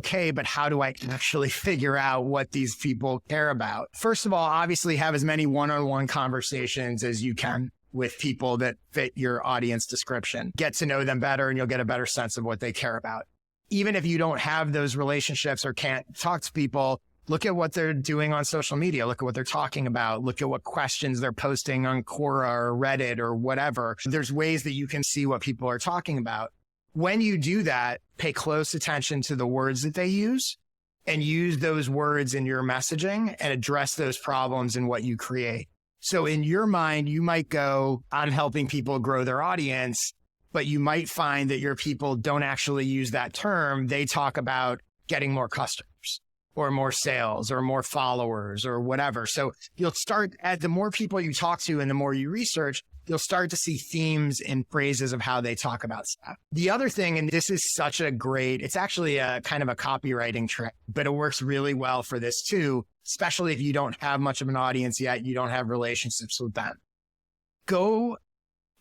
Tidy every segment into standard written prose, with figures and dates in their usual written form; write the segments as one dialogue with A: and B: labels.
A: okay, but how do I actually figure out what these people care about? First of all, obviously have as many one-on-one conversations as you can with people that fit your audience description. Get to know them better and you'll get a better sense of what they care about. Even if you don't have those relationships or can't talk to people, look at what they're doing on social media. Look at what they're talking about. Look at what questions they're posting on Quora or Reddit or whatever. There's ways that you can see what people are talking about. When you do that, pay close attention to the words that they use and use those words in your messaging and address those problems in what you create. So in your mind, you might go, I'm helping people grow their audience, but you might find that your people don't actually use that term. They talk about getting more customers or more sales or more followers or whatever. So you'll start at the more people you talk to and the more you research, you'll start to see themes and phrases of how they talk about stuff. The other thing, and this is such a great, it's actually a kind of a copywriting trick, but it works really well for this too, especially if you don't have much of an audience yet, you don't have relationships with them. Go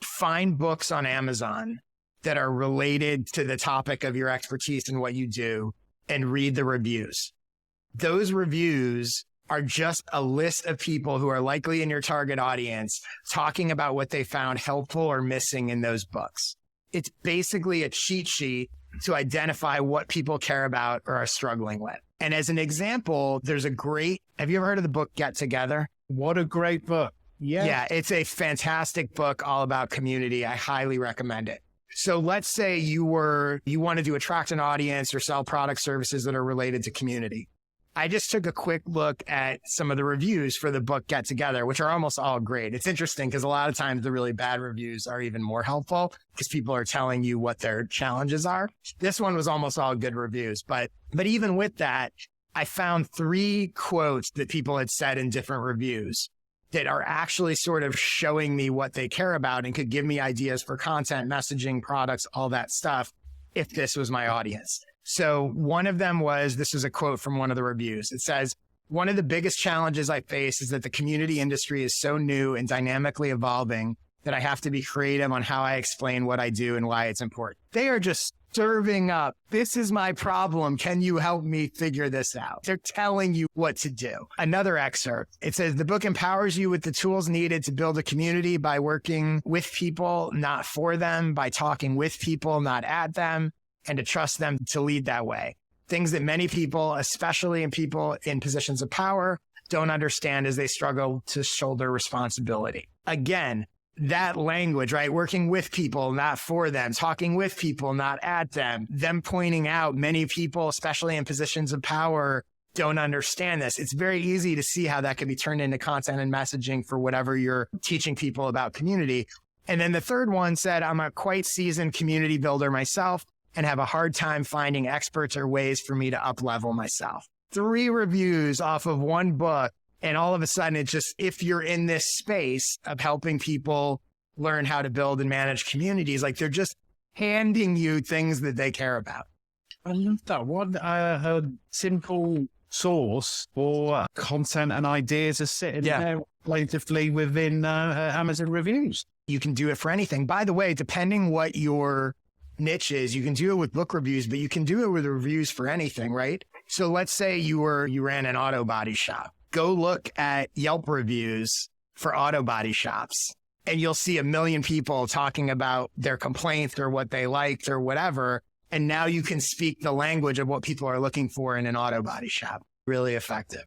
A: find books on Amazon that are related to the topic of your expertise and what you do and read the reviews. Those reviews are just a list of people who are likely in your target audience talking about what they found helpful or missing in those books. It's basically a cheat sheet to identify what people care about or are struggling with. And as an example, have you ever heard of the book Get Together?
B: What a great book.
A: Yeah, it's a fantastic book all about community. I highly recommend it. So let's say you wanted to attract an audience or sell product services that are related to community. I just took a quick look at some of the reviews for the book Get Together, which are almost all great. It's interesting because a lot of times the really bad reviews are even more helpful because people are telling you what their challenges are. This one was almost all good reviews, but even with that, I found 3 quotes that people had said in different reviews that are actually sort of showing me what they care about and could give me ideas for content, messaging, products, all that stuff if this was my audience. So one of them this is a quote from one of the reviews. It says, one of the biggest challenges I face is that the community industry is so new and dynamically evolving that I have to be creative on how I explain what I do and why it's important. They are just serving up. This is my problem. Can you help me figure this out? They're telling you what to do. Another excerpt. It says, the book empowers you with the tools needed to build a community by working with people, not for them, by talking with people, not at them, and to trust them to lead that way. Things that many people, especially in people in positions of power, don't understand as they struggle to shoulder responsibility. Again, that language, right? Working with people, not for them, talking with people, not at them pointing out many people, especially in positions of power, don't understand this. It's very easy to see how that can be turned into content and messaging for whatever you're teaching people about community. And then the third one said, I'm a quite seasoned community builder myself and have a hard time finding experts or ways for me to up-level myself. 3 reviews off of one book. And all of a sudden, it's just, if you're in this space of helping people learn how to build and manage communities, like they're just handing you things that they care about.
B: I love that. What a simple source for content and ideas are sitting there plentifully within Amazon reviews.
A: You can do it for anything. By the way, depending what your niche is, you can do it with book reviews, but you can do it with reviews for anything, right? So let's say you ran an auto body shop. Go look at Yelp reviews for auto body shops and you'll see 1 million people talking about their complaints or what they liked or whatever. And now you can speak the language of what people are looking for in an auto body shop. Really effective.